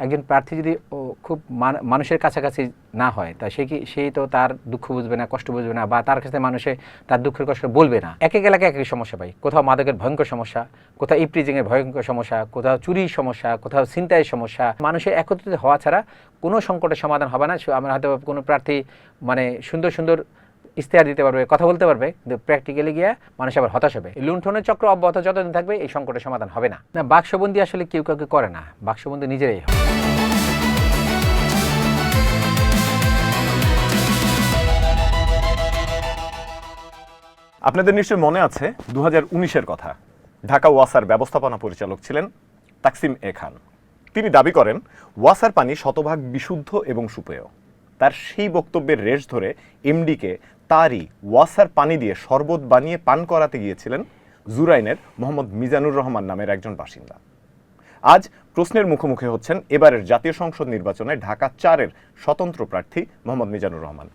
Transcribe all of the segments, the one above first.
একজন প্রার্থী যদি খুব মানুষের কাছাকাছি না হয় তা সেই তো তার দুঃখ বুঝবে না, কষ্ট বুঝবে না, বা তার কাছে মানুষে তার দুঃখের কষ্ট বলবে না। এক এক এলাকায় একই সমস্যা পাই, কোথাও মাদকের ভয়ঙ্কর সমস্যা, কোথাও ইপটিজিংয়ের ভয়ঙ্কর সমস্যা, কোথাও চুরির সমস্যা, কোথাও ছিনতাইয়ের সমস্যা। মানুষের একত্রিত হওয়া ছাড়া কোনো সংকটের সমাধান হবে না। আমরা হয়তো কোনো প্রার্থী সুন্দর সুন্দর ইশতেহার দিতে পারবে, কথা বলতে পারবে, কিন্তু প্র্যাকটিক্যালি গিয়ে মানুষ আবার হতাশ হবে। এই লুণ্ঠনের চক্র অব্যাহত যতদিন থাকবে এই সংকটের সমাধান হবে না। বাক্সবন্দি আসলে কেউ কাউকে করে না, বাক্সবন্দি নিজেরাই হয়। আপনাদের নিশ্চয়ই মনে আছে 2019-এর কথা। ঢাকা ওয়াসার ব্যবস্থাপনা পরিচালক ছিলেন তাকসিম এ খান। তিনি দাবি করেন ওয়াসার পানি শতভাগ বিশুদ্ধ এবং সুপেয়। তার সেই বক্তব্যের রেশ ধরে এমডিকে তারই ওয়াসার পানি দিয়ে শরবত বানিয়ে পান করাতে গিয়েছিলেন জুরাইনের মোহাম্মদ মিজানুর রহমান নামের একজন বাসিন্দা। আজ প্রশ্নের মুখোমুখি হচ্ছেন এবারের জাতীয় সংসদ নির্বাচনে ঢাকা 4-এর স্বতন্ত্র প্রার্থী মোহাম্মদ মিজানুর রহমান।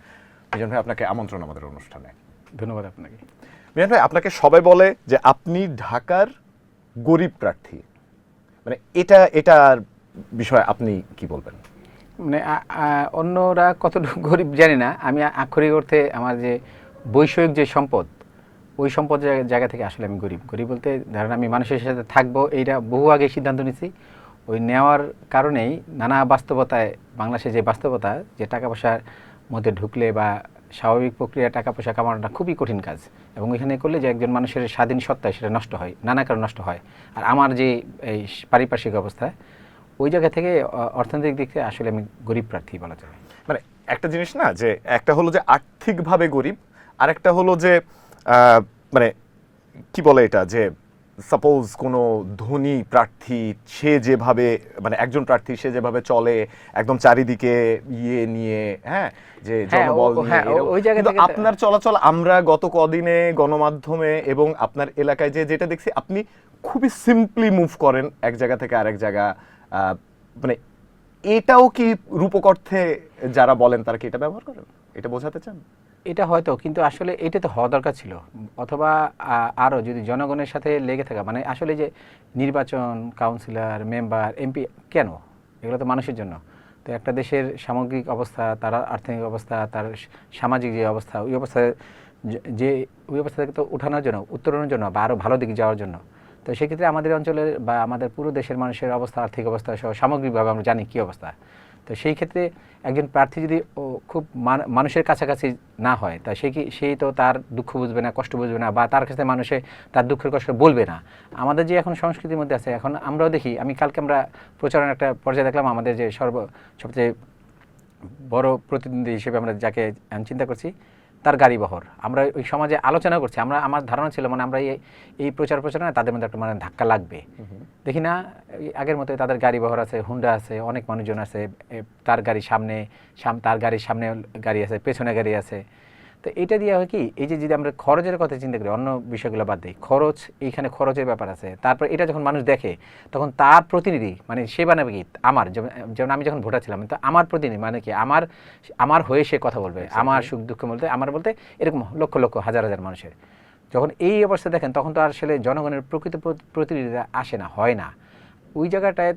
মিজান ভাই, আপনাকে আমন্ত্রণ আমাদের অনুষ্ঠানে। ধন্যবাদ আপনাকে। মিজান ভাই, আপনাকে সবাই বলে যে আপনি ঢাকার গরিব প্রার্থী, এটার বিষয়ে আপনি কি বলবেন? অন্যরা কতটুকু গরিব জানি না, আমি আক্ষরিক অর্থে আমার যে বৈষয়িক যে সম্পদ, ওই সম্পদ জায়গা থেকে আসলে আমি গরিব বলতে ধরেন আমি মানুষের সাথে থাকবো, এইটা বহু আগে সিদ্ধান্ত নিয়েছি। ওই নেওয়ার কারণেই নানা বাস্তবতায়, বাংলাদেশের যে বাস্তবতা, যে টাকা পয়সার মধ্যে ঢুকলে বা স্বাভাবিক প্রক্রিয়া টাকা পয়সা কামানোটা খুবই কঠিন কাজ, এবং এখানে করলে যে একজন মানুষের স্বাধীন সত্তায় সেটা নষ্ট হয়, নানা কারণ নষ্ট হয়। আর আমার যে এই পারিপার্শ্বিক অবস্থা, ওই জায়গা থেকে অর্থনৈতিক দিক থেকে আসলে আমি গরিব প্রার্থী বলা যায়। একটা জিনিস না, যে একটা হলো যে আর্থিকভাবে গরিব, আর একটা হলো যে কি বলে এটা, যে সাপোজ কোনো ধনী প্রার্থী সে যেভাবে একজন প্রার্থী সে যেভাবে চলে একদম চারিদিকে নিয়ে, হ্যাঁ, যে জনবল নিয়ে, আপনার চলাচল আমরা গত কদিনে গণমাধ্যমে এবং আপনার এলাকায় যেটা দেখছি, আপনি খুবই সিম্পলি মুভ করেন এক জায়গা থেকে আরেক জায়গা। এটাও কি রূপক অর্থে যারা বলেন তারা কি এটা ব্যবহার করেন, এটা বোঝাতে চান? এটা হয়তো, কিন্তু আসলে এটা তো হওয়া দরকার ছিল, অথবা আরও যদি জনগণের সাথে লেগে থাকা, আসলে যে নির্বাচন, কাউন্সিলর, মেম্বার, এমপি কেন, এগুলো তো মানুষের জন্য। তো একটা দেশের সামগ্রিক অবস্থা, তার আর্থিক অবস্থা, তার সামাজিক যে অবস্থা, ওই অবস্থা থেকে তো উঠানোর জন্য, উত্তরণের জন্য, বা আরও ভালো দিকে যাওয়ার জন্য। তো সেক্ষেত্রে আমাদের অঞ্চলের বা আমাদের পুরো দেশের মানুষের অবস্থা, আর্থিক অবস্থা সহ সামগ্রিকভাবে আমরা জানি কী অবস্থা। তো সেই ক্ষেত্রে একজন প্রার্থী যদি খুব মানুষের কাছাকাছি না হয় তা সেই তো তার দুঃখ বুঝবে না, কষ্ট বুঝবে না, বা তার কাছে মানুষে তার দুঃখের কষ্ট বলবে না। আমাদের যে এখন সংস্কৃতির মধ্যে আছে, এখন আমরাও দেখি, কালকে আমরা প্রচারণার একটা পর্যায়ে দেখলাম, আমাদের যে সবচেয়ে বড় প্রতিনিধি হিসেবে আমরা যাকে চিন্তা করছি, তার গাড়ি বহর আমরা ওই সমাজে আলোচনা করছি। আমার ধারণা ছিল আমরা এই প্রচারণায় তাদের মধ্যে একটা ধাক্কা লাগবে। দেখি না, আগের মতো তাদের গাড়ি বহর আছে, হুন্ডা আছে, অনেক মানুষজন আছে, তার গাড়ির সামনে গাড়ি আছে, পেছনে গাড়ি আছে। তো এটা দিয়ে হয় কি, এই যে যদি আমরা খরচের কথা চিন্তা করি, অন্য বিষয়গুলো বাদ দিই, এইখানে খরচের ব্যাপার আছে। তারপর এটা যখন মানুষ দেখে, তখন তার প্রতিনিধি সে বানাবে কি, আমার যেমন আমি যখন ভোটার ছিলাম, তো আমার প্রতিনিধি কি আমার হয়ে সে কথা বলবে, আমার সুখ দুঃখ বলতে, আমার বলতে এরকম লক্ষ লক্ষ হাজার হাজার মানুষের যখন এই অবস্থা দেখেন, তখন তো আসলে জনগণের প্রকৃত প্রতিনিধিরা আসে না, হয় না। ওই জায়গাটায়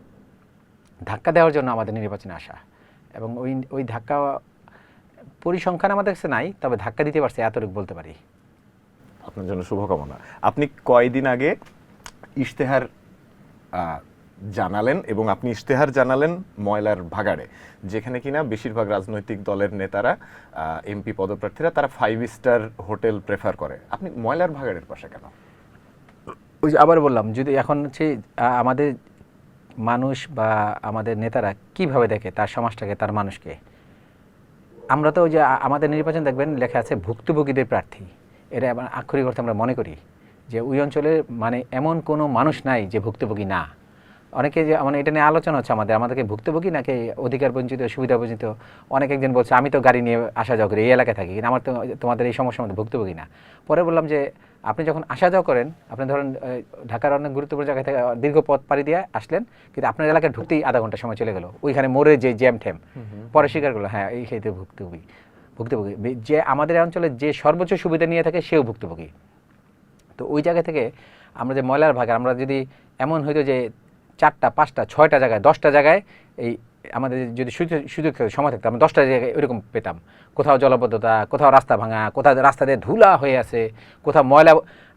ধাক্কা দেওয়ার জন্য আমাদের নির্বাচনে আসা, এবং ওই ধাক্কা পরিসংখ্যান আমাদের কাছে নাই, তবে ধাক্কা দিতে পারছে এতটুকু বলতে পারি। আপনার জন্য শুভকামনা। আপনি কয়েকদিন আগে ইশতেহার জানালেন, এবং আপনি ইশতেহার জানালেন ময়লার ভাগাড়ে, যেখানে কিনা বেশিরভাগ রাজনৈতিক দলের নেতারা, এমপি পদপ্রার্থীরা, তারা 5 স্টার হোটেল প্রেফার করে। আপনি ময়লার ভাগাড়ের পাশে কেন? ওই যে আবার বললাম, যদি এখন আমাদের মানুষ বা আমাদের নেতারা কিভাবে দেখে তার সমাজটাকে, তার মানুষকে, আমরা তো ওই যে আমাদের নির্বাচন দেখবেন লেখা আছে ভুক্তভোগীদের প্রার্থী। এটা আক্ষরিক অর্থে আমরা মনে করি যে ওই অঞ্চলের এমন কোনো মানুষ নাই যে ভুক্তভোগী না। অনেকে যে এটা নিয়ে আলোচনা হচ্ছে, আমাদেরকে ভুক্তভোগী নাকি অধিকার বঞ্চিত, সুবিধা বঞ্চিত। একজন বলছে আমি তো গাড়ি নিয়ে আসা যাওয়া করি, এই এলাকায় থাকি, কিন্তু আমার তো তোমাদের এই সমস্যার মধ্যে ভুক্তভোগী না। পরে বললাম যে আপনি যখন আসা যাওয়া করেন, আপনি ধরেন ঢাকার অনেক গুরুত্বপূর্ণ জায়গা থেকে দীর্ঘ পথ পাড়ি দিয়ে আসলেন, কিন্তু আপনার এলাকায় ঢুকতেই আধা ঘন্টা সময় চলে গেল, ওইখানে মোড়ে যে জ্যাম ঠ্যাম, পরে স্বীকার করলো হ্যাঁ এই সেই ভুক্তভোগী। যে আমাদের অঞ্চলে যে সর্বোচ্চ সুবিধা নিয়ে থাকে সেও ভুক্তভোগী। তো ওই জায়গা থেকে আমরা যে ময়লার ভাগ, আমরা যদি এমন হইতো যে 4টা 5টা 6টা জায়গায় 10টা জায়গায় এই আমাদের যদি সুযোগ সময় থাকতো আমরা 10টা জায়গায় এরকম পেতাম। কোথাও জলাবদ্ধতা, কোথাও রাস্তা ভাঙা, কোথাও রাস্তা দিয়ে ধুলা হয়ে আছে, কোথাও ময়লা।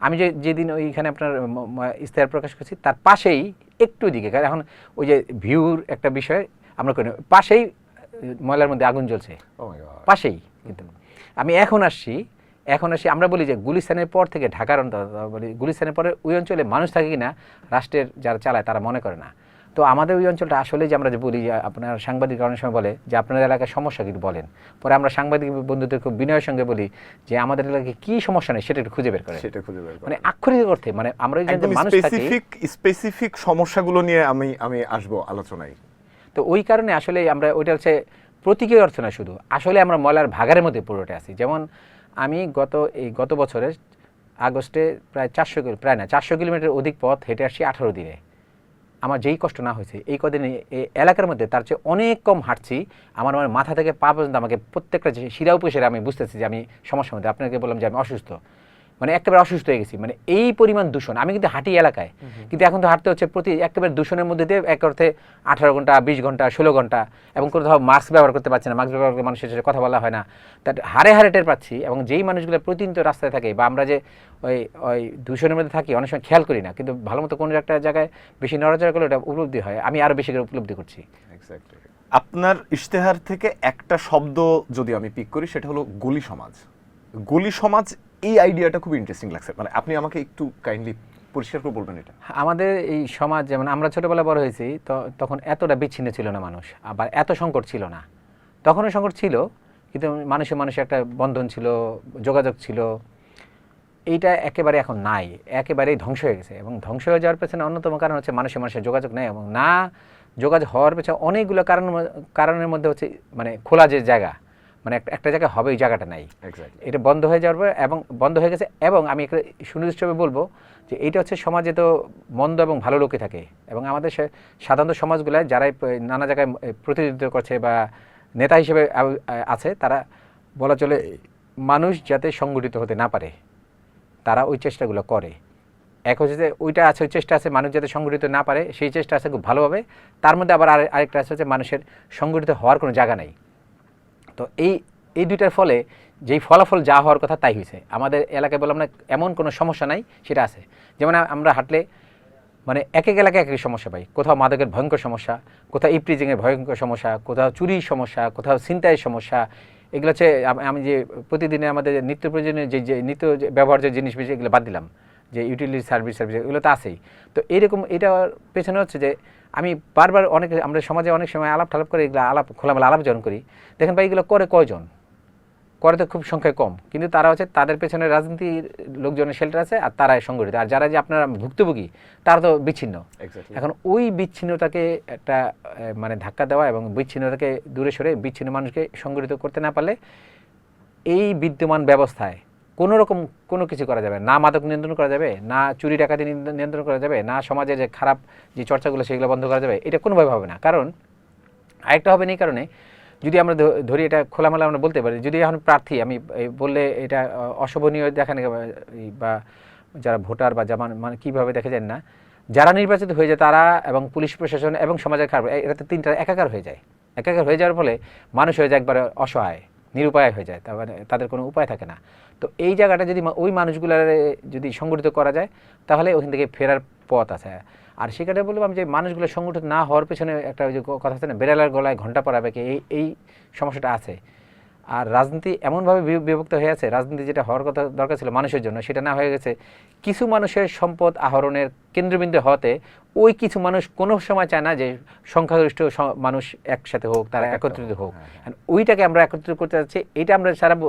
আমি যেদিন ওইখানে আপনার ইশতেহার প্রকাশ করছি তার পাশেই একটু দিকে, কারণ এখন ওই যে ভিউর একটা বিষয় আমরা করি, পাশেই ময়লার মধ্যে আগুন জ্বলছে, পাশেই। কিন্তু আমি এখন আসছি আমরা বলি যে গুলিস্তানের পর থেকে ঢাকার বলি গুলিস্তানের পরে ওই অঞ্চলে মানুষ থাকে কিনা রাষ্ট্রের যারা চালায় তারা মনে করে না। তো আমাদের ওই অঞ্চলটা আসলে যে আমরা যে বলি যে আপনার সাংবাদিক অনেক সময় বলে যে আপনাদের এলাকায় সমস্যা কিন্তু বলেন, পরে আমরা সাংবাদিক বন্ধুদের খুব বিনয়ের সঙ্গে বলি যে আমাদের এলাকায় কি সমস্যা নেই সেটা একটু খুঁজে বের করে, মানে আক্ষরিক অর্থে, মানে আমরা ওই যে মানুষ থাকি স্পেসিফিক সমস্যাগুলো নিয়ে আমি আসবো আলোচনায়। তো ওই কারণে আসলে আমরা ওইটা হচ্ছে প্রতীকী অর্থ না, শুধু আসলে আমরা ময়লার ভাগাড়ের মধ্যে পুরোটা আছি। যেমন আমি গত বছরে আগস্টে প্রায় 400 কিলোমিটার অধিক পথ হেঁটে আসছি 18 দিনে। আমার যেই কষ্ট না হয়েছে এই কদিনে এই এলাকার মধ্যে তার চেয়ে অনেক কম হাঁটছি। আমার মাথা থেকে পা পর্যন্ত আমাকে প্রত্যেকটা শিরা উপশিরা আমি বুঝতেছি যে আমি সমস্যার মধ্যে। আপনাকে বললাম যে আমি অসুস্থ, মানে একেবারে অসুস্থ হয়ে গেছি, মানে এই পরিমাণ দূষণ। আমি কিন্তু হাঁটি এলাকায়, কিন্তু এখন তো হাঁটতে হচ্ছে প্রতি একেবারে দূষণের মধ্যে দিয়ে এক অর্থে 18 ঘন্টা 20 ঘন্টা 16 ঘন্টা, এবং কোথাও মাস্ক ব্যবহার করতে পারছি না, মাস্ক ব্যবহার করে মানুষের সাথে কথা বলা হয় না, তার হারে টের পাচ্ছি। এবং যেই মানুষগুলো প্রতিনিয়ত রাস্তায় থাকে বা আমরা যে ওই দূষণের মধ্যে থাকি অনেক সময় খেয়াল করি না, কিন্তু ভালো মতো কোনো একটা জায়গায় বেশি নড়াচড়া করলে ওটা উপলব্ধি হয়। আমি আরও বেশি করে উপলব্ধি করছি। আপনার ইশতেহার থেকে একটা শব্দ যদি আমি পিক করি সেটা হলো গলি সমাজ। গলি সমাজ, এই আইডিয়াটা খুব ইন্টারেস্টিং লাগছে, মানে আপনি আমাকে একটু কাইন্ডলি পরিষ্কার করে বলবেন এটা। আমাদের এই সমাজ, যেমন আমরা ছোটবেলায় বড় হয়েছি, তখন এতটা বিচ্ছিন্ন ছিল না মানুষ, আবার এত সংকট ছিল না। তখনও সংকট ছিল, কিন্তু মানুষে একটা বন্ধন ছিল, যোগাযোগ ছিল। এইটা একেবারে এখন নাই, একেবারেই ধ্বংস হয়ে গেছে। এবং ধ্বংস হয়ে যাওয়ার পেছনে অন্যতম কারণ হচ্ছে মানুষের যোগাযোগ নেই, এবং না যোগাযোগ হওয়ার পেছনে অনেকগুলো কারণের মধ্যে হচ্ছে মানে খোলা যে জায়গা, মানে একটা জায়গায় হবে ওই জায়গাটা নাই, এটা বন্ধ হয়ে যাওয়ার পর, এবং বন্ধ হয়ে গেছে। এবং আমি একটা সুনির্দিষ্টভাবে বলবো যে এইটা হচ্ছে সমাজে তো মন্দ এবং ভালো লোকই থাকে, এবং আমাদের সাধারণত সমাজগুলোয় যারাই নানা জায়গায় প্রতিনিধিত্ব করছে বা নেতা হিসেবে আছে, তারা বলা চলে মানুষ যাতে সংগঠিত হতে না পারে তারা ওই চেষ্টাগুলো করে। এক হচ্ছে যে ওইটা আছে, ওই চেষ্টা আছে মানুষ যাতে সংগঠিত না পারে, সেই চেষ্টা আছে খুব ভালোভাবে। তার মধ্যে আবার আরেকটা আছে যে মানুষের সংগঠিত হওয়ার কোনো জায়গা নাই। তো এই দুইটার ফলে যেই ফলাফল যা হওয়ার কথা তাই হয়েছে। আমাদের এলাকায় বললাম না এমন কোনো সমস্যা নাই, সেটা আছে। যেমন আমরা হাঁটলে মানে এক এলাকায় এক সমস্যা পাই। কোথাও মাদকের ভয়ঙ্কর সমস্যা, কোথাও ইপটিজিংয়ের ভয়ঙ্কর সমস্যা, কোথাও চুরির সমস্যা, কোথাও ছিনতাইয়ের সমস্যা। এগুলো হচ্ছে আমি যে প্রতিদিনে আমাদের নিত্য প্রয়োজনীয় যে নিত্য ব্যবহার্য জিনিস এগুলো বাদ দিলাম, যে ইউটিলিটি সার্ভিস এগুলো তো আছেই। তো এরকম এটার পেছনে হচ্ছে যে আমি বারবার আমরা সমাজে অনেক সময় আলাপ করে এগুলো খোলামেলা আলাপ যখন করি, দেখেন ভাই এগুলো করে কয়জন করে, তো খুব সংখ্যায় কম, কিন্তু তারা হচ্ছে তাদের পেছনে রাজনীতির লোকজনের শেল্টার আছে, আর তারাই সংগঠিত। আর যারা যে আপনারা ভুক্তভোগী তারা তো বিচ্ছিন্ন। এখন ওই বিচ্ছিন্নতাকে একটা মানে ধাক্কা দেওয়া এবং বিচ্ছিন্নতাকে দূরে সরে বিচ্ছিন্ন মানুষকে সংগঠিত করতে না পারলে এই বিদ্যমান ব্যবস্থায় কোনো কিছু করা যাবে না। মাদক নিয়ন্ত্রণ করা যাবে না, চুরি ডাকাতি নিয়ন্ত্রণ করা যাবে না, সমাজে যে খারাপ যে চর্চাগুলো সেগুলো বন্ধ করা যাবে, এটা কোনোভাবে হবে না। কারণ আরেকটা হবে না, এই কারণে যদি আমরা ধরি এটা খোলামেলা আমরা বলতে পারি, যদি এখন প্রার্থী আমি বললে এটা অশোভনীয় দেখানো বা যারা ভোটার বা জামান মানে কীভাবে দেখা যায় না, যারা নির্বাচিত হয়ে যায় তারা এবং পুলিশ প্রশাসন এবং সমাজের খারাপ, এটা তো তিনটা একাকার হয়ে যায়। একাকার হয়ে যাওয়ার ফলে মানুষ হয়ে যায় একবারে অসহায়, নিরুপায় হয়ে যায়, তার মানে তাদের কোনো উপায় থাকে না। তো এই জায়গাটা যদি ওই মানুষগুলোর যদি সংগঠিত করা যায় তাহলে ওখান থেকে ফেরার পথ আছে। আর সেখানে বললাম যে মানুষগুলো সংগঠিত না হওয়ার পেছনে একটা ওই যে কথা আছে না, বেড়ালার গলায় ঘণ্টা পড়াবে কি, এই সমস্যাটা আছে। আর রাজনীতি এমনভাবে বিভক্ত হয়ে আছে, রাজনীতি যেটা হওয়ার কথা দরকার ছিল মানুষের জন্য সেটা না হয়ে গেছে কিছু মানুষের সম্পদ আহরণের কেন্দ্রবিন্দু হওয়াতে ওই কিছু মানুষ কোনো সময় চায় না যে সংখ্যাগরিষ্ঠ মানুষ একসাথে হোক, তারা একত্রিত হোক। ওইটাকে আমরা একত্রিত করতে যাচ্ছি, এটা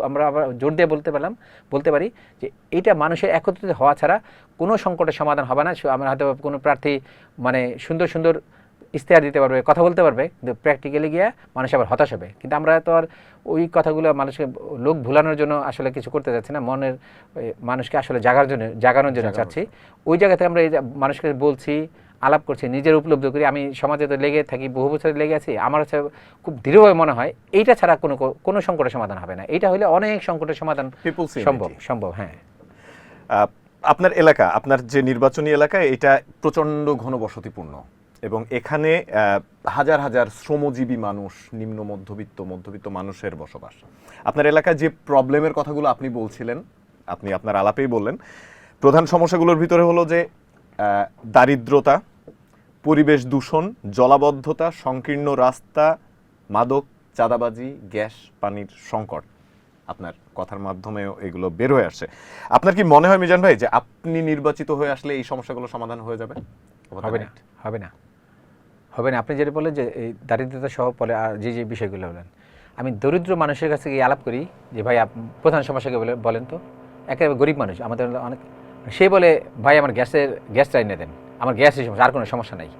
আমরা আবার জোর দিয়ে বলতে পারি যে এটা মানুষের একত্রিত হওয়া ছাড়া কোনো সংকটের সমাধান হবে না। আমরা হয়তো কোনো প্রার্থী মানে সুন্দর ইশতেহার দিতে পারবে, কথা বলতে পারবে, কিন্তু প্র্যাকটিক্যালি গিয়ে মানুষ আবার হতাশ হবে। কিন্তু আমরা তো আর ওই কথাগুলো মানুষকে লোক ভুলানোর জন্য আসলে কিছু করতে যাচ্ছি না, মানুষকে আসলে জাগানোর জন্য চাচ্ছি। ওই জায়গা থেকে আমরা এই মানুষকে বলছি, আলাপ করছি, নিজের উপলব্ধি করি। আমি সমাজে তো লেগে থাকি, বহু বছর লেগে আছি, আমার হচ্ছে খুব দৃঢ়ভাবে মনে হয় এইটা ছাড়া কোনো সংকটের সমাধান হবে না। এইটা হলে অনেক সংকটের সমাধান সম্ভব। হ্যাঁ, আপনার এলাকা, আপনার যে নির্বাচনী এলাকা, এটা প্রচণ্ড ঘনবসতিপূর্ণ। এবং এখানে হাজার হাজার শ্রমজীবী মানুষ, নিম্ন মধ্যবিত্ত মানুষের বসবাস। আপনার এলাকায় যে প্রবলেমের কথাগুলো আপনি বলছিলেন, আপনি আপনার আলাপেই বললেন, প্রধান সমস্যাগুলোর ভিতরে হলো যে দারিদ্রতা, পরিবেশ দূষণ, জলাবদ্ধতা, সংকীর্ণ রাস্তা, মাদক, চাঁদাবাজি, গ্যাস, পানির সংকট। আপনার কথার মাধ্যমেও এগুলো বের হয়ে আসছে। আপনার কি মনে হয় মিজান ভাই যে আপনি নির্বাচিত হয়ে আসলে এই সমস্যাগুলো সমাধান হয়ে যাবে? হবে না, হবে না, হবে না। আপনি যেটা বললেন যে এই দারিদ্রতা সহ পরে আর যে যে বিষয়গুলো বলেন, আমি দরিদ্র মানুষের কাছে গিয়ে আলাপ করি যে ভাই প্রধান সমস্যাকে বলেন তো। একেবারে গরিব মানুষ আমাদের অনেক, সে বলে ভাই আমার গ্যাসটা এনে দেন, আমার গ্যাসের সমস্যা, আর কোনো সমস্যা নাই।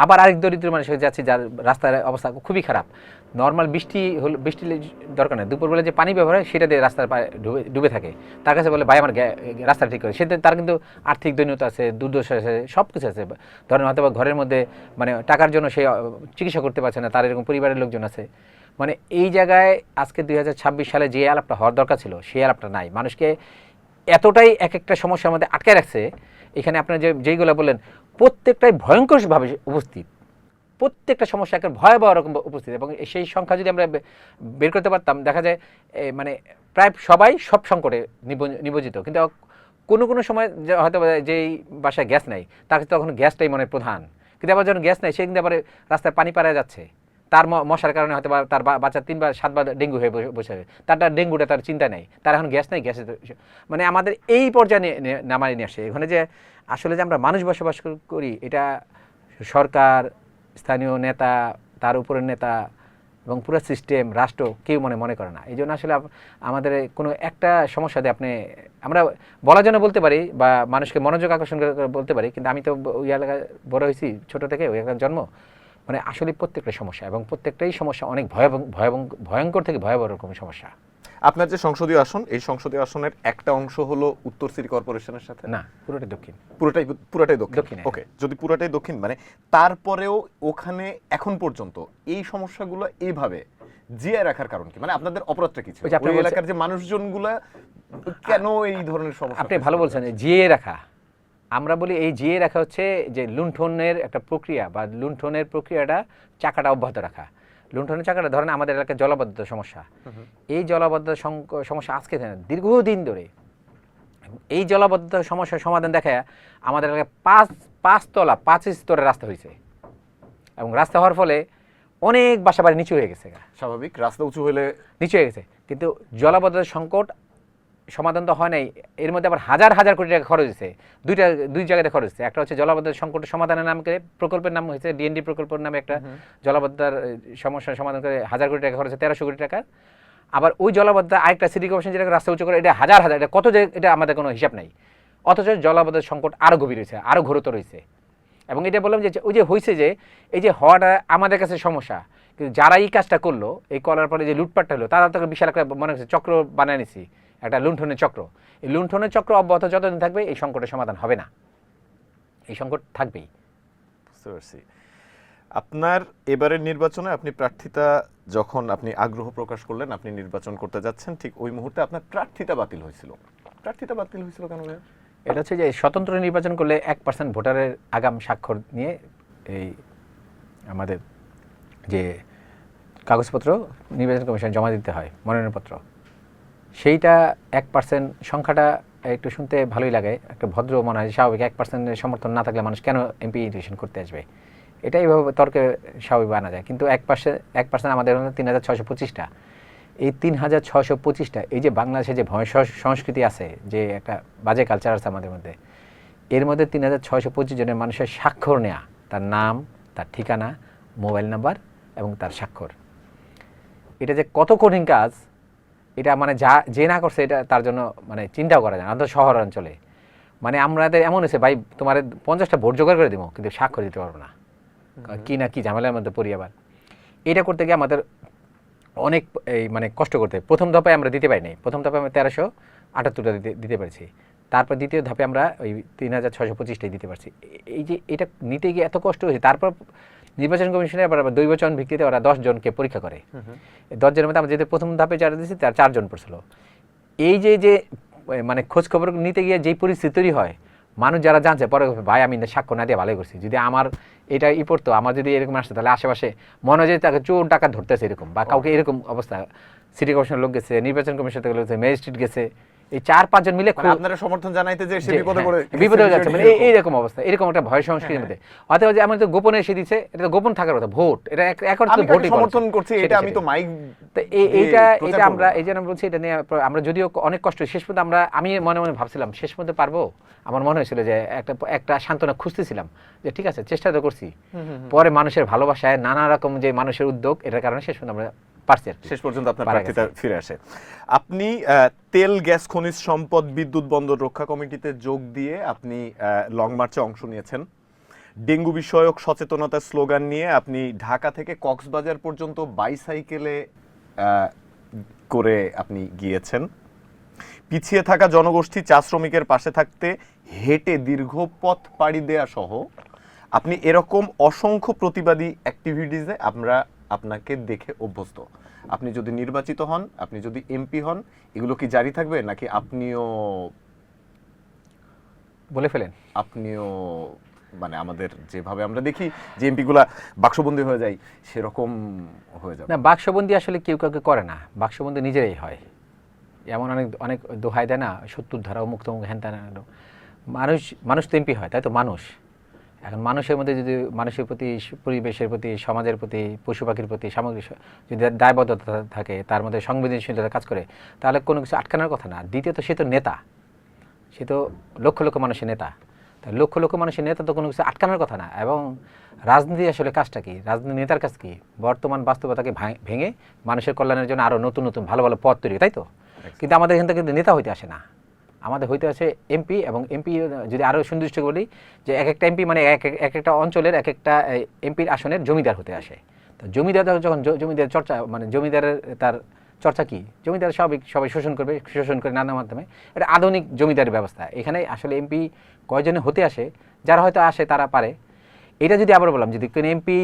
আবার আরেক দরিদ্র মানুষ যাচ্ছে যার রাস্তার অবস্থা খুবই খারাপ, নর্মাল বৃষ্টি দরকার নেই, দুপুরবেলা যে পানি ব্যবহার হয় সেটা দিয়ে রাস্তার ডুবে থাকে, তার কাছে বলে ভাই আমার রাস্তা ঠিক করে। সেটা তার কিন্তু আর্থিক দৈন্যতা আছে, দুর্দশা আছে, সব কিছু আছে। ধরেন হয়তো বা ঘরের মধ্যে মানে টাকার জন্য সে চিকিৎসা করতে পারছে না, তার এরকম পরিবারের লোকজন আছে। মানে এই জায়গায় আজকে 2026 সালে যে আলাপটা হওয়ার দরকার ছিল সেই আলাপটা নাই। মানুষকে এতটাই এক একটা সমস্যার মধ্যে আটকে রাখছে। এখানে আপনার যেইগুলো বললেন প্রত্যেকটাই ভয়ঙ্করভাবে উপস্থিত, প্রত্যেকটা সমস্যা একটা ভয়াবহ রকম উপস্থিত। এবং সেই সংখ্যা যদি আমরা বের করতে পারতাম, দেখা যায় মানে প্রায় সবাই সব সংকটে নিয়োজিত। কিন্তু কোনো কোনো সময় হয়তো যেই বাসায় গ্যাস নেই তার কাছে তখন গ্যাসটাই মনে প্রধান, কিন্তু আবার যখন গ্যাস নেই সে কিন্তু আবার রাস্তায় পানি পাড়া যাচ্ছে, তার মশার কারণে হয়তো তার বাচ্চা 3 বা 7 বার ডেঙ্গু হয়ে বসে আছে, তারটা ডেঙ্গুটা তার চিন্তা নেই, তার এখন গ্যাস নেই, গ্যাসে মানে আমাদের এই পর্যায়ে নামাই নিয়ে আসে। এখানে যে আসলে যে আমরা মানুষ বসবাস করি, এটা সরকার, স্থানীয় নেতা, তার উপরের নেতা এবং পুরো সিস্টেম, রাষ্ট্র কেউ মনে করে না। এই জন্য আসলে আমাদের কোনো একটা সমস্যা দিয়ে আমরা বলার জন্য বলতে পারি বা মানুষকে মনোযোগ আকর্ষণ করে বলতে পারি, কিন্তু আমি তো ওই এলাকায় বড় হয়েছি, ছোট থেকে ওই এলাকার জন্ম। মানে আসলে প্রত্যেকটা সমস্যা এবং প্রত্যেকটাই সমস্যা অনেক ভয়ঙ্কর থেকে ভয়াবহ রকম সমস্যা। আপনার যে সংসদীয় আসন, এই সংসদীয় আসনের একটা অংশ হলো উত্তর সিটি কর্পোরেশনের সাথে? না, পুরোটাই দক্ষিণ। পুরোটাই দক্ষিণ। হ্যাঁ। ওকে, যদি পুরোটাই দক্ষিণ, মানে তারপরেও ওখানে এখন পর্যন্ত এই সমস্যাগুলো এইভাবে জিয়ে রাখার কারণ কি? মানে আপনাদের অপরাধটা কি ছিল? ওই এলাকার যে মানুষজনগুলা কেন এই ধরনের সমস্যা? আপনি ভালো বলছেন, জিয়ে রাখা। আমরা বলি এই জিয়ে রাখা হচ্ছে যে লুণ্ঠনের একটা প্রক্রিয়া, বা লুণ্ঠনের প্রক্রিয়াটা চাকাটা অব্যাহত রাখা। লুণ্ঠনের চাকাটা ধরেন আমাদের এলাকায় জলাবদ্ধতা সমস্যা, এই জলাবদ্ধতা সমস্যা আজকে দীর্ঘদিন ধরে। এই জলাবদ্ধতা সমস্যার সমাধান দেখায় আমাদের এলাকায় 5 স্তরের রাস্তা হয়েছে, এবং রাস্তা হওয়ার ফলে অনেক বাসা বাড়ি নিচু হয়ে গেছে। স্বাভাবিক, রাস্তা উঁচু হলে নিচু হয়ে গেছে, কিন্তু জলাবদ্ধতার সংকট সমাধান তো হয় নাই। এর মধ্যে আবার হাজার হাজার কোটি টাকা খরচ হয়েছে, দুই জায়গাতে খরচ হয়েছে। একটা হচ্ছে জলাবদ্ধতার সংকটের সমাধানের নাম করে প্রকল্পের নাম হয়েছে ডিএনডি প্রকল্পের নামে একটা জলাবদ্ধতার সমস্যার সমাধান করে 1000 কোটি টাকা খরচ হয়েছে, 1300 কোটি টাকা। আবার ওই জলাবদ্ধতা আরেকটা সিটি কর্পোরেশন যেটা রাস্তা উঁচু করে, এটা হাজার হাজার, এটা কত যে, এটা আমাদের কোনো হিসাব নাই। অথচ জলাবদ্ধতার সংকট আরও গভীর হয়েছে, আরও ঘোরতর হয়েছে। এবং এটা বললাম যে ওই যে হয়েছে যে এই যে হওয়াটা আমাদের কাছে সমস্যা, কিন্তু যারা এই কাজটা করলো, এই করার পরে যে লুটপাটটা হলো, তারা তো বিশাল একটা মনে হচ্ছে চক্র বানিয়ে নিছি, একটা লুণ্ঠনের চক্র। এই লুণ্ঠনের চক্র অব্যাহত যতদিন থাকবে এই সংকটের সমাধান হবে না, এই সংকট থাকবেই। বুঝতে পারছি। আপনার এবারের নির্বাচনে আপনি প্রার্থিতা, যখন আপনি আগ্রহ প্রকাশ করলেন আপনি নির্বাচন করতে যাচ্ছেন, ঠিক ওই মুহূর্তে আপনার প্রার্থিতা বাতিল হয়েছিল। প্রার্থিতা বাতিল হয়েছিল কেন? এটা হচ্ছে যে স্বতন্ত্র নির্বাচন করলে 1% ভোটারের আগাম স্বাক্ষর নিয়ে এই আমাদের যে কাগজপত্র নির্বাচন কমিশন জমা দিতে হয়, মনোনয়নপত্র, সেইটা 1% সংখ্যাটা একটু শুনতে ভালোই লাগে, একটা ভদ্র মনে হয়, স্বাভাবিক। 1%-এর সমর্থন না থাকলে মানুষ কেন এমপি ইলেকশন করতে আসবে, এটা এইভাবে তর্কে স্বাভাবিক আনা যায়। কিন্তু 1% আমাদের 3625টা, এই 3625টা, এই যে বাংলাদেশে যে ভয় সংস্কৃতি আছে, যে একটা বাজে কালচার আছে আমাদের মধ্যে, এর মধ্যে 3625 জনের মানুষের স্বাক্ষর নেওয়া, তার নাম, তার ঠিকানা, মোবাইল নাম্বার এবং তার স্বাক্ষর, এটা যে কত কঠিন কাজ, এটা মানে যে না করছে এটা তার জন্য মানে চিন্তাও করা যায় না। অন্তত শহর অঞ্চলে মানে আমাদের এমন হয়েছে, ভাই তোমার 50টা ভোট জোগাড় করে দিব, কিন্তু স্বাক্ষর দিতে পারবো না, কি না কি ঝামেলার মধ্যে পড়ি। আবার এটা করতে গিয়ে আমাদের অনেক মানে কষ্ট করতে, প্রথম ধাপে আমরা দিতে পারিনি। প্রথম ধাপে আমরা 1378টা দিতে পারছি, তারপর দ্বিতীয় ধাপে আমরা ওই 3625টাই দিতে পারছি। এই যে এটা নিতে গিয়ে এত কষ্ট হয়েছে। তারপর নির্বাচন কমিশনের আবার 2 বছর ভিত্তিতে ওরা 10 জনকে পরীক্ষা করে, 10 জনের মধ্যে আমরা যেহেতু প্রথম ধাপে যারা দিয়েছি তার 4 জন পড়ছিল। এই যে মানে খোঁজ খবর নিতে গিয়ে যেই পরিস্থিতি তৈরি হয়, মানুষ যারা জানছে পরে ভাই আমি সাক্ষ্য না দিয়ে ভালোই করছি, যদি আমার এটা পড়তো, আমার যদি এরকম আসতো তাহলে আশেপাশে মনে হয় যে তাকে চোর ডাকাত ধরতেছে এরকম, বা কাউকে এরকম অবস্থা, সিটি কমিশনের লোক গেছে, নির্বাচন কমিশন থেকে গেছে, ম্যাজিস্ট্রেট গেছে, এই 4-5 জন মিলে আপনারা সমর্থন জানাইতে যে সে বিপদে পড়ে বিপদে হয়ে যাচ্ছে, মানে এইরকম অবস্থা, এরকম একটা ভয় সংস্কৃতির মধ্যে। অথবা যে আমার তো গোপনে এসে দিচ্ছে, এটা তো গোপন থাকার কথা, ভোট এটা আমি সমর্থন করছি, এটা আমি তো মাইক, তো এইটা আমরা এই জন্য বলছি, এটা নিয়ে আমরা যদিও অনেক কষ্ট শেষ পর্যন্ত আমি মনে মনে ভাবছিলাম শেষ পর্যন্ত পারবো, আমার মনে হয়েছিল যে একটা সান্ত্বনা খুঁজতেছিলাম যে ঠিক আছে চেষ্টা তো করছি, পরে মানুষের ভালোবাসায় নানা রকম যে মানুষের উদ্যোগ, এটার কারণে শেষ পর্যন্ত আমরা পারছি, শেষ পর্যন্ত আপনার প্রার্থিতা ফিরে আসে। আপনি তেল, গ্যাস, খনিজ সম্পদ, বিদ্যুৎ বন্দর রক্ষা কমিটিতে যোগ দিয়ে আপনি লং মার্চে অংশ নিয়েছেন। ডেঙ্গু বিষয়ক সচেতনতার স্লোগান নিয়ে আপনি ঢাকা থেকে কক্সবাজার পর্যন্ত বাইসাইকেলে করে আপনি গিয়েছেন। পিছিয়ে থাকা জনগোষ্ঠী, চা শ্রমিকের পাশে থাকতে হেঁটে দীর্ঘ পথ পাড়ি দেয়া সহ আপনি এরকম অসংখ্য প্রতিবাদী অ্যাক্টিভিটিসে আমরা আপনাকে দেখে অভ্যস্ত। আপনি যদি নির্বাচিত হন, আপনি যদি এমপি হন, এগুলো কি জারি থাকবে নাকি আপনিও বলে ফেলেন? আপনিও মানে আমাদের যেভাবে আমরা দেখি যে এমপিগুলা বাক্সবন্দী হয়ে যায় সেরকম হয়ে যাবে? না, বাক্সবন্দী আসলে কেউ কাউকে করে না, বাক্সবন্দী নিজেরাই হয়। এমন অনেক অনেক দোহাই দেয় না, 70 ধারা মুক্ত হ্যান ত্যান, মানুষ তো এমপি হয়, তাই তো? মানুষ এখন মানুষের মধ্যে যদি মানুষের প্রতি, পরিবেশের প্রতি, সমাজের প্রতি, পশু পাখির প্রতি সামগ্রিক যদি দায়বদ্ধতা থাকে, তার মধ্যে সংবেদনশীলতা কাজ করে, তাহলে কোনো কিছু আটকানোর কথা না। দ্বিতীয়ত সে তো নেতা, সে তো লক্ষ লক্ষ মানুষের নেতা, তাই লক্ষ লক্ষ মানুষের নেতা তো কোনো কিছু আটকানোর কথা না। এবং রাজনীতি আসলে কাজটা কি, রাজনীতি নেতার কাজ কি? বর্তমান বাস্তবতাকে ভেঙে মানুষের কল্যাণের জন্য আরও নতুন নতুন ভালো ভালো পথ তৈরি, তাই তো? কিন্তু আমাদের এখান থেকে কিন্তু নেতা হইতে আসে না, আমাদের হইতে আসে এমপি। এবং এমপি যদি আরও সুনির্দিষ্ট বলি যে এক একটা এমপি মানে এক একটা অঞ্চলের এক একটা এমপির আসনের জমিদার হতে আসে। তো জমিদার যখন জমিদার চর্চা, মানে জমিদারের তার চর্চা কি, জমিদার সবাই শোষণ করবে, শোষণ করে নানা মাধ্যমে, এটা আধুনিক জমিদারি ব্যবস্থা। এখানে আসলে এমপি কয়জনে হতে আসে, যারা হয়তো আসে তারা পারে। এটা যদি আবার বললাম, যদি কোনো এমপি,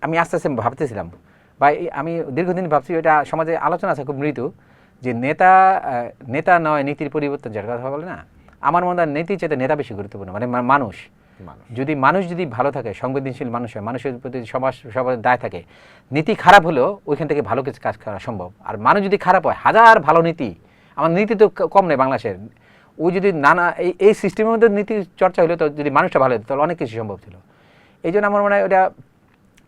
আমি আস্তে আস্তে ভাবতেছিলাম বা আমি দীর্ঘদিন ভাবছি, এটা সমাজে আলোচনা আছে খুব মৃদু, যে নেতা নয় নীতির পরিবর্তন, যার কথা বলে না, আমার মনে হয় নীতির চাইতে নেতা বেশি গুরুত্বপূর্ণ। মানে মানুষ যদি ভালো থাকে, সংবেদনশীল মানুষ হয়, মানুষের প্রতি সবার দায় থাকে, নীতি খারাপ হলেও ওইখান থেকে ভালো কিছু কাজ করা সম্ভব। আর মানুষ যদি খারাপ হয়, হাজার ভালো নীতি, আমার নীতি তো কম নেই বাংলাদেশের, ওই যদি নানা এই সিস্টেমের মধ্যে নীতি চর্চা হলো, তো যদি মানুষটা ভালো হতো তাহলে অনেক কিছু সম্ভব ছিল। এই জন্য আমার মনে হয় ওটা,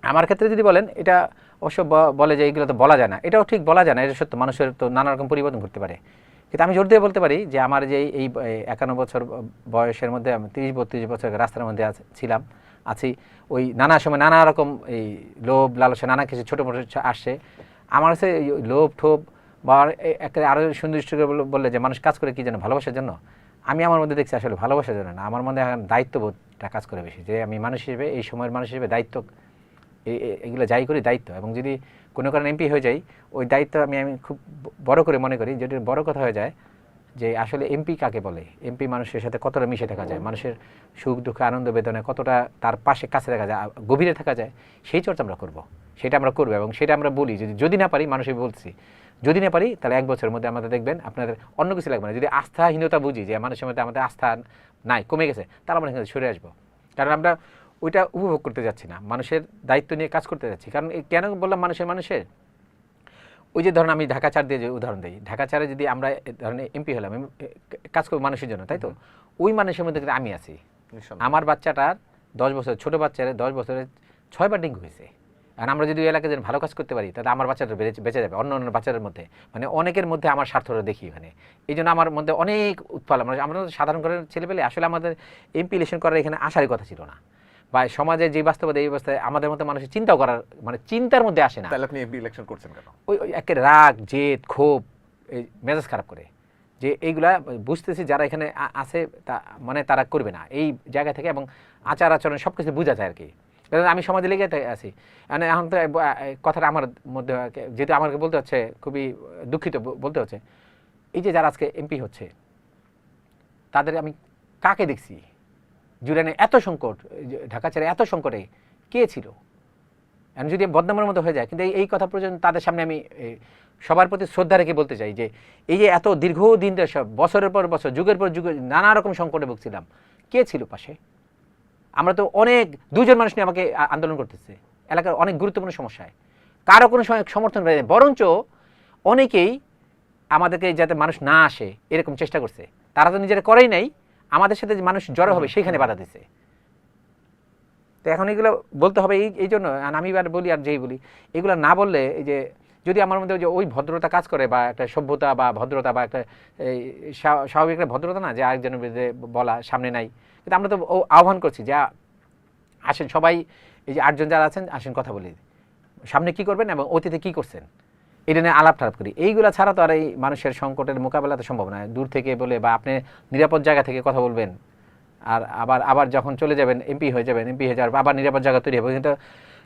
আমার ক্ষেত্রে যদি বলেন, এটা অবশ্য বলে যে এইগুলো তো বলা যায় না, এটাও ঠিক বলা যায় না, এটা সত্য, মানুষের তো নানা রকম পরিবর্তন করতে পারে। কিন্তু আমি জোর দিয়ে বলতে পারি যে আমার যে এই 51 বছর বয়সের মধ্যে আমি 30-32 বছর রাস্তার মধ্যে আছি, ওই নানা সময় নানা রকম এই লোভ লালসা নানা কিছু ছোটো মোটো আসছে আমার কাছে। লোভ ঠোপ বা একটা আরও সুনির্দিষ্ট করে বললে যে মানুষ কাজ করে কি যেন ভালোবাসার জন্য, আমি আমার মধ্যে দেখছি আসলে ভালোবাসার জন্য না, আমার মধ্যে এখন দায়িত্ববোধটা কাজ করে বেশি, যে আমি মানুষ হিসেবে, এই সময়ের মানুষ হিসেবে দায়িত্ব, এগুলো যাই করি দায়িত্ব। এবং যদি কোনো কারণে এমপি হয়ে যাই, ওই দায়িত্ব আমি খুব বড় করে মনে করি। যেটা বড় কথা হয়ে যায় যে আসলে এমপি কাকে বলে, এমপি মানুষের সাথে কতটা মিশে থাকা যায়, মানুষের সুখ দুঃখ আনন্দ বেদনায় কতটা তার পাশে কাছে থাকা যায়, গভীরে থাকা যায়, সেই চর্চা আমরা করব, সেটা আমরা করবো। এবং সেটা আমরা বলি, যদি না পারি, মানুষই বলছি, যদি না পারি তাহলে 1 বছরের মধ্যে আমাদের দেখবেন আপনাদের অন্য কিছু লাগবে না। যদি আস্থাহীনতা বুঝি যে মানুষের মধ্যে আমাদের আস্থা নাই, কমে গেছে, তাহলে আমরা এখানে সরে আসবো। কারণ আমরা ওইটা উপভোগ করতে যাচ্ছি না, মানুষের দায়িত্ব নিয়ে কাজ করতে যাচ্ছি। কারণ কেন বললাম মানুষের, ওই যে ধরুন আমি ঢাকা 4 দিয়ে যে উদাহরণ দিই, ঢাকা 4-এ যদি আমরা ধরেন এমপি হলাম, আমি কাজ করবো মানুষের জন্য, তাই তো? ওই মানুষের মধ্যে আমি আছি। আমার বাচ্চাটার 10 বছর, ছোটো বাচ্চার 10 বছরে 6 বার ডেঙ্গু হয়েছে। আর আমরা যদি ওই এলাকায় যেন ভালো কাজ করতে পারি, তাহলে আমার বাচ্চাটা বেঁচে যাবে অন্য বাচ্চাদের মধ্যে, মানে অনেকের মধ্যে আমার স্বার্থটা দেখি এখানে। এই জন্য আমার মধ্যে অনেক উৎপাল, আমরা সাধারণ ঘরের ছেলেপেলে, আসলে আমাদের এমপি ইলেকশন করার এখানে আসারই কথা ছিল না, বা সমাজে যে বাস্তবতা, এই অবস্থায় আমাদের মতো মানুষের চিন্তাও করার, মানে চিন্তার মধ্যে আসে না। তাহলে আপনি এমপি ইলেকশন করছেন কেন? ওই একের রাগ, জেদ, ক্ষোভ, এই মেজাজ খারাপ করে, যে এইগুলা বুঝতেছি যারা এখানে আছে তা মানে তারা করবে না এই জায়গা থেকে, এবং আচার আচরণ সব কিছু বোঝা যায় আর কি। কারণ আমি সমাজে লেগে আছি, মানে এখন তো কথাটা আমার মধ্যে, যেহেতু আমাকে বলতে হচ্ছে, খুবই দুঃখিত বলতে হচ্ছে, এই যে যারা আজকে এমপি হচ্ছে, তাদের আমি কাকে দেখছি? জুড়ানে এত সংকট, ঢাকা ছেড়ে এত সংকটে কে ছিল? এখন যদি বদনামের মতো হয়ে যায়, কিন্তু এই কথা পর্যন্ত তাদের সামনে আমি সবার প্রতি শ্রদ্ধা রেখে বলতে চাই যে এই যে এত দীর্ঘদিন ধরে, সব বছরের পর বছর, যুগের পর যুগ নানা রকম সংকটে ভুগছিলাম, কে ছিল পাশে? আমরা তো অনেক 2জন মানুষ নিয়ে আমাকে আন্দোলন করতেছে এলাকার অনেক গুরুত্বপূর্ণ সমস্যায়, কারো কোনো সমর্থন পাই না, বরঞ্চ অনেকেই আমাদেরকে যাতে মানুষ না আসে এরকম চেষ্টা করছে। তারা তো নিজেরা করেই নাই, আমাদের সাথে যে মানুষ জড়ো হবে সেইখানে বাধা দিছে। তো এখন এগুলো বলতে হবে এই জন্য আমি আর বলি আর যেই বলি, এগুলো না বললে এই যে যদি আমার মধ্যে যে ওই ভদ্রতা কাজ করে বা একটা সভ্যতা বা ভদ্রতা বা একটা স্বাভাবিক একটা ভদ্রতা না যে আরেকজনের বিরুদ্ধে বলা সামনে নাই, কিন্তু আমরা তো আহ্বান করছি যে আসেন সবাই, এই যে 8জন যারা আছেন আসেন কথা বলি, সামনে কি করবেন এবং অতীতে কি করছেন এটা নিয়ে আলাপ টালাপ করি। এইগুলো ছাড়া তো আর এই মানুষের সংকটের মোকাবেলা তো সম্ভব নয়। দূর থেকে বলে বা আপনি নিরাপদ জায়গা থেকে কথা বলবেন, আর আবার যখন চলে যাবেন এমপি হয়ে যাবেন, এমপি হয়ে যাওয়ার আবার নিরাপদ জায়গা তৈরি হবে, কিন্তু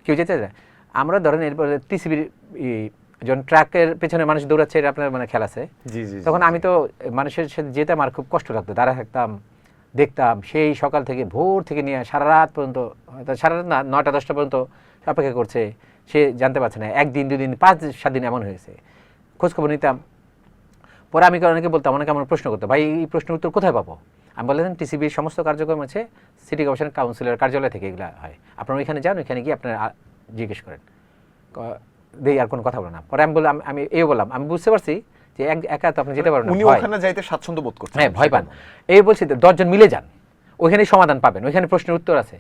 কেউ যেতে যায়। আমরা ধরেন এরপরে টিসিবির যখন ট্রাকের পেছনে মানুষ দৌড়াচ্ছে, এটা আপনার মানে খেলা আছে, তখন আমি তো মানুষের সাথে যেতে আমার খুব কষ্ট লাগতো, দাঁড়া থাকতাম দেখতাম সেই সকাল থেকে ভোর থেকে নিয়ে সারা রাত পর্যন্ত, সারা রাত না 9টা 10টা পর্যন্ত অপেক্ষা করছে, সে জানতে পারছে না, 1 দিন 2 দিন 5-7 দিন এমন হয়েছে। খোঁজখবর নিতাম, পরে আমি অনেকে বলতাম, অনেকে আমার প্রশ্ন করতো, ভাই এই প্রশ্নের উত্তর কোথায় পাবো? আমি বললাম টিসিবির সমস্ত কার্যক্রম আছে সিটি কর্পোরেশন কাউন্সিলের কার্যালয় থেকে এগুলো হয়, আপনারা ওইখানে যান, ওইখানে গিয়ে আপনারা জিজ্ঞেস করেন, দেই আর কোনো কথা বলো না। পরে আমি বললাম, আমি বললাম আমি বুঝতে পারছি যে একা তো আপনি যেতে পারবেন না, উনি ওখানে যাইতে স্বাচ্ছন্দ্য বোধ করছেন, হ্যাঁ ভয় পান। এই বলছি 10 জন মিলে যান, ওইখানে সমাধান পাবেন, ওইখানে প্রশ্নের উত্তর আছে,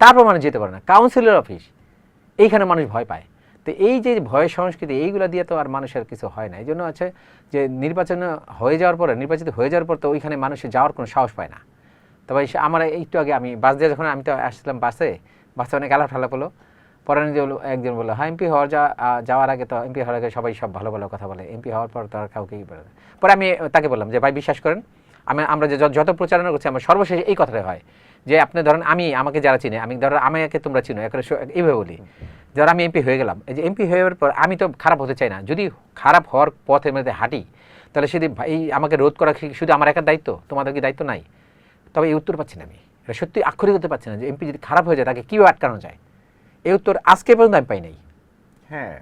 তারপর মানুষ যেতে পারে না। কাউন্সিলের অফিস, এইখানে মানুষ ভয় পায়। তো এই যে ভয়ের সংস্কৃতি, এইগুলো দিয়ে তো আর মানুষের কিছু হয় না। এই জন্য আছে যে নির্বাচিত হয়ে যাওয়ার পর তো ওইখানে মানুষের যাওয়ার কোনো সাহস পায় না। তবে আমার একটু আগে আমি বাস দিয়ে যখন আমি তো আসছিলাম বাসে অনেক আলাপ ঠালাপ হলো, পরে একজন বললো, হ্যাঁ এমপি যাওয়ার আগে তো এমপি হওয়ার আগে সবাই সব ভালো ভালো কথা বলে, এমপি হওয়ার পর তো আর কাউকেই বলে না। পরে আমি তাকে বললাম যে ভাই বিশ্বাস করেন, আমরা যে যত প্রচারণা করছি আমার সর্বশেষ এই কথাটাই হয় যে আপনি ধরেন আমাকে যারা চিনে, আমি ধরেন আমাকে তোমরা চিনো, এইভাবে বলি, ধর আমি এমপি হয়ে গেলাম, এই যে এমপি হয়ে যাওয়ার পর আমি তো খারাপ হতে চাই না, যদি খারাপ হওয়ার পথের মধ্যে হাঁটি তাহলে সেদি এই আমাকে রোধ করা শুধু আমার একার দায়িত্ব, তোমাদের কি দায়িত্ব নাই? তবে এই উত্তর পাচ্ছি না আমি, এটা সত্যি আক্ষরিক হতে পারছি না যে এমপি যদি খারাপ হয়ে যায় তাকে কীভাবে আটকানো যায়, এই উত্তর আজকে পর্যন্ত আমি পাই নাই। হ্যাঁ,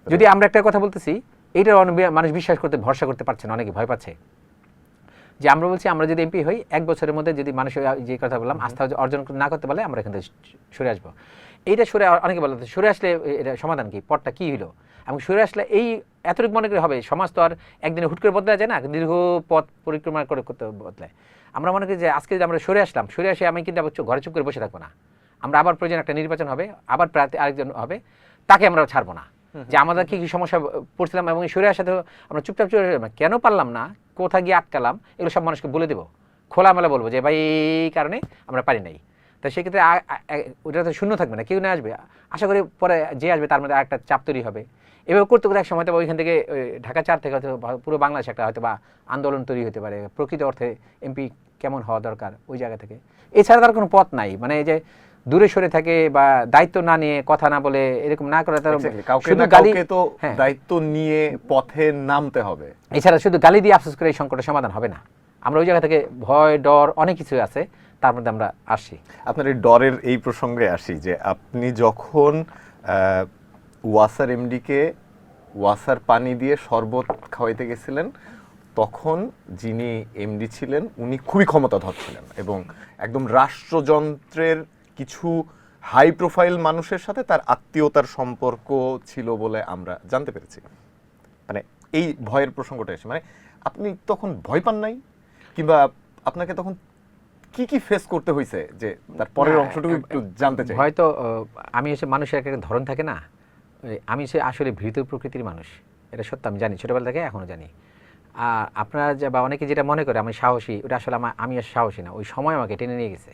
যদি আমরা একটা কথা বলতেছি, এইটা মানুষ বিশ্বাস করতে ভরসা করতে পারছে না, অনেকে ভয় পাচ্ছে যে আমরা বলছি আমরা যদি এমপি হই 1 বছরের মধ্যে যদি মানুষের যে কথা বললাম আস্থা অর্জন না করতে পারলে আমরা এখান থেকে সরে আসবো। এইটা সরে অনেকে বলে সরে আসলে এটা সমাধান কি, পথটা কী হলো, এবং সরে আসলে এই এতটুকু মনে করে হবে, সমাজ তো আর একদিনে হুট করে বদলা যায় না, দীর্ঘ পথ পরিক্রমা করে করতে বদলায়। আমরা মনে করি যে আজকে যদি আমরা সরে আসে আমি কিন্তু আবার ঘরে চুপ করে বসে থাকবো না, আমরা আবার প্রয়োজন একটা নির্বাচন হবে, আবার প্রার্থী আরেকজন হবে, তাকে আমরা ছাড়বো না। যে আমাদের কি সমস্যা পড়ছিলাম এবং সরে আসাতে আমরা চুপচাপ চলে কেন পারলাম না, কোথা গিয়ে আটকালাম, এগুলো সব মানুষকে বলে দেবো, খোলামেলা বলবো যে ভাই এই কারণে আমরা পারি নাই। তো সেক্ষেত্রে ওটা তো শূন্য থাকবে না, কেউ না আসবে, আশা করি পরে যে আসবে তার মধ্যে আরেকটা চাপ তৈরি হবে। এভাবে করতে করতে এক সময় তো ওইখান থেকে ঢাকা 4 থেকে হয়তো পুরো বাংলাদেশ একটা হয়তো বা আন্দোলন তৈরি হতে পারে, প্রকৃত অর্থে এমপি কেমন হওয়া দরকার ওই জায়গা থেকে। এছাড়া তার কোনো পথ নাই, মানে এই যে দূরে সরে থাকে বা দায়িত্ব না নিয়ে কথা না বলে এরকম না করে, শুধু গালি তো দায়িত্ব নিয়ে পথে নামতে হবে। এছাড়া শুধু গালি দিয়ে আফসোস করে এই সংকটের সমাধান হবে না। আমরা ওই জায়গা থেকে ভয় ডর অনেক কিছু আছে, তার মধ্যে আমরা আসি। আপনার এই ডরের এই প্রসঙ্গে আসি যে আপনি যখন ওয়াসার এমডিকে ওয়াসার পানি দিয়ে শরবত খাওয়াইতে গেছিলেন, তখন যিনি এমডি ছিলেন উনি খুবই ক্ষমতাধর ছিলেন এবং একদম রাষ্ট্রযন্ত্রের কিছু হাই প্রোফাইল মানুষের সাথে তার আত্মীয়তার সম্পর্ক ছিল বলে আমরা জানতে পেরেছি। মানে এই ভয়ের প্রসঙ্গটা এসে, মানে আপনি তখন ভয় পান নাই, কিংবা আপনাকে তখন কি কি ফেস করতে হয়েছে, যে তার পরের অংশটুকু একটু জানতে চাই। হয়তো আমি এসে মানুষের একটা ধরন থাকে না, আমি সে আসলে ভীত প্রকৃতির মানুষ, এটা সত্য, আমি জানি, ছোটোবেলা থেকে এখনও জানি। আর আপনারা বা অনেকে যেটা মনে করে আমি সাহসী, ওটা আসলে আমি সাহসী না, ওই সময় আমাকে টেনে নিয়ে গেছে।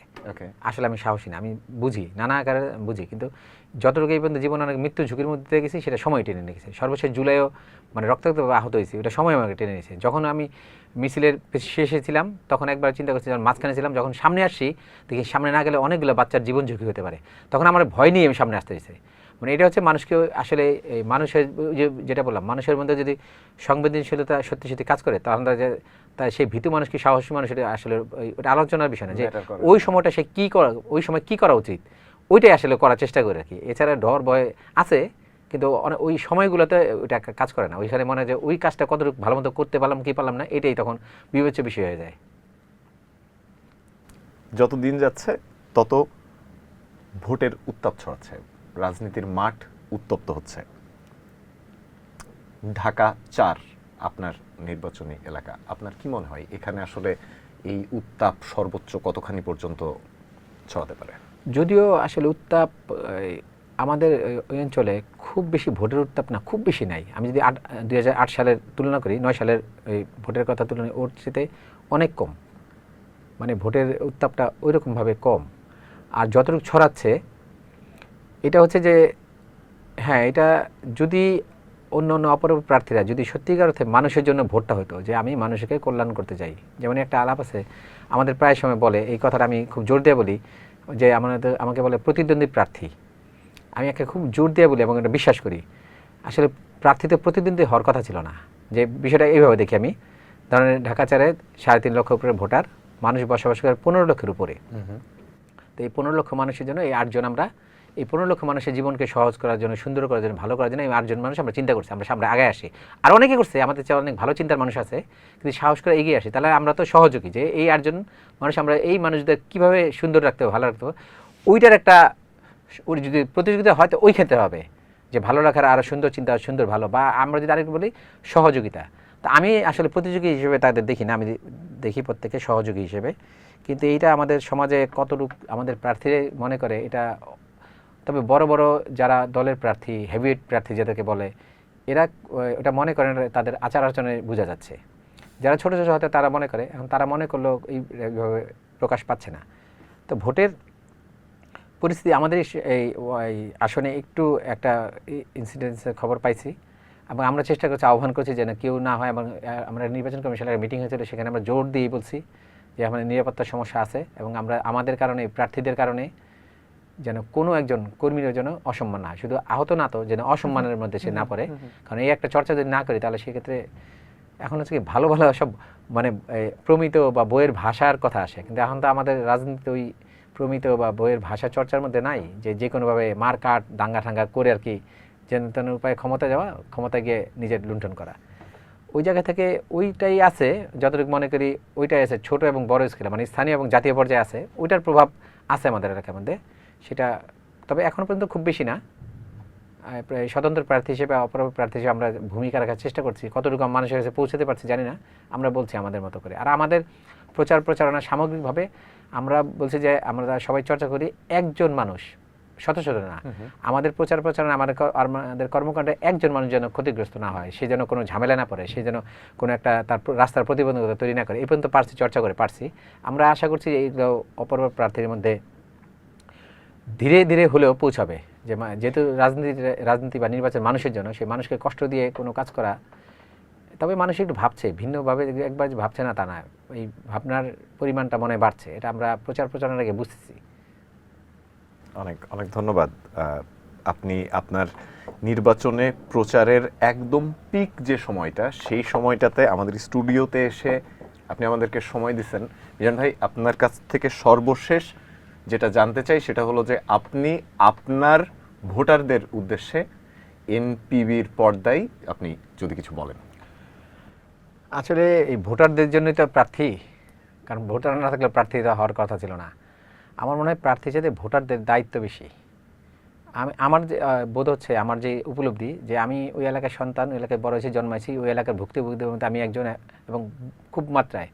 আসলে আমি সাহসী না, আমি বুঝি, নানা আকারে বুঝি, কিন্তু যতটুকু এই পর্যন্ত জীবনে অনেক মৃত্যু ঝুঁকির মধ্যে গেছি সেটা সময় টেনে নিয়ে গেছে। সর্বশেষ জুলাইও মানে রক্তাক্ত আহত হয়েছি, ওটা সময় আমাকে টেনে নিয়েছে। যখন আমি মিছিলের শেষে ছিলাম তখন একবার চিন্তা করছি, যখন মাঝখানে ছিলাম, যখন সামনে আসছি দেখি সামনে না গেলে অনেকগুলো বাচ্চার জীবন ঝুঁকি হতে পারে, তখন আমার ভয় নিয়ে আমি সামনে আসতে হয়েছে। মানে এটা হচ্ছে মানুষকে আসলে মানুষের যেটা বললাম, মানুষের মধ্যে যদি সংবেদনশীলতা সত্যি সত্যি কাজ করে তাহলে তাই সেই ভীতু মানুষ কি সাহসী মানুষ, এটা আসলে ওটা আলোচনার বিষয় না, যে ওই সময়টা সে কী করা, ওই সময় কী করা উচিত ওইটাই আসলে করার চেষ্টা করে আর কি। এছাড়া ডর ভয় আছে, কিন্তু ওই সময়গুলোতে ওইটা কাজ করে না, ওইখানে মনে হয় যে ওই কাজটা কতটুকু ভালো মতো করতে পারলাম কি পারলাম না, এটাই তখন বিবেচ্য বিষয় হয়ে যায়। যত দিন যাচ্ছে তত ভোটের উত্তাপ ছড়াচ্ছে, রাজনীতির মাঠ উত্তপ্ত হচ্ছে। ঢাকা 4 আপনার নির্বাচনী এলাকা, আপনার কি মনে হয় এখানে আসলে এই উত্তাপ সর্বোচ্চ কতখানি পর্যন্ত ছড়াতে পারে? যদিও আসলে উত্তাপ আমাদের ওই অঞ্চলে খুব বেশি ভোটের উত্তাপ না, খুব বেশি নাই। আমি যদি 2008 সালের তুলনা করি, 9 সালের এই ভোটের কথা তুলনা, ওর চেয়ে অনেক কম, মানে ভোটের উত্তাপটা ওই রকমভাবে কম। আর যতটুকু ছড়াচ্ছে এটা হচ্ছে যে, হ্যাঁ, এটা যদি অন্য অন্য অপর প্রার্থীরা যদি সত্যিকার অর্থে মানুষের জন্য ভোটটা হতো, যে আমি মানুষকে কল্যাণ করতে চাই, যেমন একটা আলাপ আছে আমাদের প্রায় সময় বলে, এই কথাটা আমি খুব জোর দিয়ে বলি, যে আমাকে বলে প্রতিদ্বন্দ্বী প্রার্থী। আমি একটা খুব জোর দিয়ে বলি এবং এটা বিশ্বাস করি, আসলে প্রার্থীতে প্রতিদ্বন্দ্বী হওয়ার কথা ছিল না। যে বিষয়টা এইভাবে দেখি আমি, ধরেন ঢাকা 4-এ 3.5 লক্ষ উপরে ভোটার, মানুষ বসবাস করে 15 লক্ষের উপরে। তো এই 15 লক্ষ মানুষের জন্য এই 8 জন, আমরা এই 15 লক্ষ মানুষের জীবনকে সহজ করার জন্য, সুন্দর করার জন্য, ভালো করার জন্য এই 8 জন মানুষ আমরা চিন্তা করছি, আমরা সামনে আগে আসি। আর অনেকে করছে, আমাদের চেয়ে অনেক ভালো চিন্তার মানুষ আছে, কিন্তু সাহস করে এগিয়ে আসি। তাহলে আমরা তো সহযোগী, যে এই 8 জন মানুষ আমরা এই মানুষদের কীভাবে সুন্দর রাখতে হবে, ভালো রাখতে হবে, ওইটার একটা ওই যদি প্রতিযোগিতা হয় তো ওই ক্ষেত্রে হবে, যে ভালো রাখার আরও সুন্দর চিন্তা, সুন্দর ভালো, বা আমরা যদি আরেকটু বলি সহযোগিতা। তা আমি আসলে প্রতিযোগী হিসেবে তাদের দেখি না, আমি দেখি প্রত্যেকে সহযোগী হিসেবে। কিন্তু এইটা আমাদের সমাজে কতটুকু আমাদের প্রার্থীরা মনে করে এটা, তবে বড় বড় যারা দলের প্রার্থী, হেভিওয়েট প্রার্থী যাদেরকে বলে, এরা এটা মনে করেন, তাদের আচার আচরণে বোঝা যাচ্ছে। যারা ছোটো ছোটো হয়তো তারা মনে করে, এখন তারা মনে করলেও এইভাবে প্রকাশ পাচ্ছে না। তো ভোটের পরিস্থিতি আমাদের এই আসনে একটু একটা ইনসিডেন্সের খবর পাইছি, এবং আমরা চেষ্টা করছি, আহ্বান করছি যেন কেউ না হয়। এবং আমরা নির্বাচন কমিশনের মিটিং হয়েছিল, সেখানে আমরা জোর দিয়ে বলছি যে আমাদের নিরাপত্তার সমস্যা আছে, এবং আমরা আমাদের কারণে, প্রার্থীদের কারণে যেন কোনো একজন কর্মীর যেন অসম্মান না হয়, শুধু আহত না, তো যেন অসম্মানের মধ্যে সে না পড়ে। কারণ এই একটা চর্চা যদি না করি, তাহলে সেক্ষেত্রে এখন হচ্ছে কি ভালো ভালো সব মানে প্রমিত বা বইয়ের ভাষার কথা আসে, কিন্তু এখন তো আমাদের রাজনীতি ওই প্রমিত বা বইয়ের ভাষা চর্চার মধ্যে নাই, যে কোনোভাবে মার কাট দাঙ্গা ঠাঙ্গা করে আর কি যেন তেন উপায়ে ক্ষমতা যাওয়া, ক্ষমতায় গিয়ে নিজের লুণ্ঠন করা। ওই জায়গা থেকে ওইটাই আছে, যতটুকু মনে করি ওইটাই আছে, ছোট এবং বড় স্কেলে, মানে স্থানীয় এবং জাতীয় পর্যায়ে আছে, ওইটার প্রভাব আছে আমাদের এলাকার মধ্যে সেটা। তবে এখনও পর্যন্ত খুব বেশি না। স্বতন্ত্র প্রার্থী হিসেবে, অপর প্রার্থী হিসেবে আমরা ভূমিকা রাখার চেষ্টা করছি, কতটুকু মানুষের কাছে পৌঁছাতে পারছি জানি না, আমরা বলছি আমাদের মতো করে। আর আমাদের প্রচারণা সামগ্রিকভাবে আমরা বলছি যে আমরা সবাই চর্চা করি একজন মানুষ, শত শত না, আমাদের প্রচারণা, আমাদের কর্মকাণ্ডে একজন মানুষ যেন ক্ষতিগ্রস্ত না হয়, সে যেন কোনো ঝামেলা না পড়ে, সে যেন কোনো একটা তার রাস্তার প্রতিবন্ধকতা তৈরি না করে। এই পর্যন্ত পারছি, চর্চা করে পারছি। আমরা আশা করছি এইগুলো অপর প্রার্থীর মধ্যে ধীরে ধীরে হলেও পৌঁছাবে, যে যেহেতু রাজনীতি বা নির্বাচন মানুষের জন্য, সেই মানুষকে কষ্ট দিয়ে কোনো কাজ করা। তবে মানুষ একটু ভাবছে ভিন্নভাবে, একবার যে ভাবছে না তা না, এই ভাবনার পরিমাণটা মনে বাড়ছে, এটা আমরা প্রচারণার আগে বুঝতেছি। অনেক অনেক ধন্যবাদ। আপনি আপনার নির্বাচনে প্রচারের একদম পিক যে সময়টা, সেই সময়টাতে আমাদের স্টুডিওতে এসে আপনি আমাদেরকে সময় দিচ্ছেন। মিজান ভাই, আপনার কাছ থেকে সর্বশেষ যেটা জানতে চাই সেটা হলো যে আপনি আপনার ভোটারদের উদ্দেশ্যে এনপিবির পর্দায় আপনি যদি কিছু বলেন। আসলে এই ভোটারদের জন্যই তো প্রার্থী, কারণ ভোটার না থাকলে প্রার্থীরা হওয়ার কথা ছিল না। আমার মনে হয় প্রার্থী হিসেবে ভোটারদের দায়িত্ব বেশি। আমার যে বোধ হচ্ছে, আমার যে উপলব্ধি, যে আমি ওই এলাকার সন্তান, ওই এলাকায় বড় হয়েছি, জন্মাইছি, ওই এলাকার ভুক্তভোগীদের মধ্যে আমি একজন, এবং খুব মাত্রায়।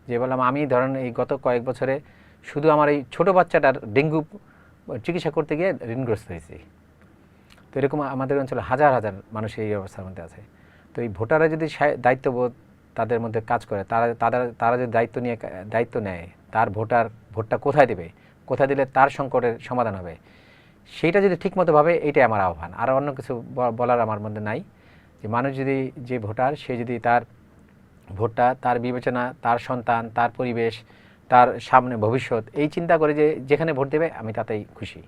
যে বললাম, আমি ধরেন এই গত কয়েক বছরে শুধু আমার এই ছোটো বাচ্চাটার ডেঙ্গু চিকিৎসা করতে গিয়ে ঋণগ্রস্ত হয়েছি। তো এরকম আমাদের অঞ্চলে হাজার হাজার মানুষ এই অবস্থার মধ্যে আছে। তো এই ভোটাররা যদি দায়িত্ববোধ তাদের মধ্যে কাজ করে, তারা যদি দায়িত্ব নেয়, তার ভোটটা কোথায় দেবে, কোথায় দিলে তার সংকটের সমাধান হবে, সেইটা যদি ঠিকমতো ভাবে, এইটাই আমার আহ্বান। আর অন্য কিছু বলার আমার মধ্যে নাই। যে মানুষ যদি, যে ভোটার, সে যদি তার ভোটটা, তার বিবেচনা, তার সন্তান, তার পরিবেশ, তার সামনে ভবিষ্যৎ, এই চিন্তা করে যে যেখানে ভোট দেবে, আমি তাতেই খুশি।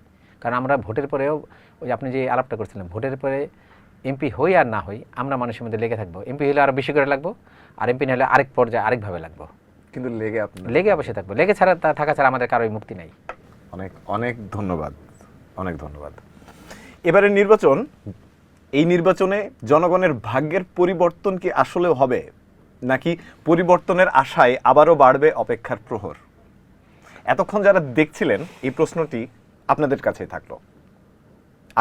কারণ আমরা ভোটের পরেও, ওই আপনি যে আলাপটা করছিলেন, ভোটের পরে এমপি হই আর না হই, আমরা মানুষের মধ্যে লেগে থাকবো। এমপি হলে আরও বেশি করে লাগবো, আর এমপি না হলে আরেক পর্যায়ে আরেকভাবে লাগবো, কিন্তু লেগে অবশ্যই থাকবো। লেগে ছাড়া থাকা ছাড়া আমাদের কারোই মুক্তি নাই। অনেক অনেক ধন্যবাদ, অনেক ধন্যবাদ। এবারের নির্বাচন, এই নির্বাচনে জনগণের ভাগ্যের পরিবর্তন কি আসলেও হবে, নাকি পরিবর্তনের আশায় আবারও বাড়বে অপেক্ষার প্রহর? এতক্ষণ যারা দেখছিলেন এই প্রশ্নটি আপনাদের কাছেই থাকলো।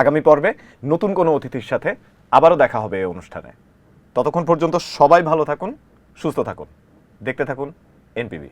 আগামী পর্বে নতুন কোনো অতিথির সাথে আবারও দেখা হবে এই অনুষ্ঠানে। ততক্ষণ পর্যন্ত সবাই ভালো থাকুন, সুস্থ থাকুন, দেখতে থাকুন এনপিবি।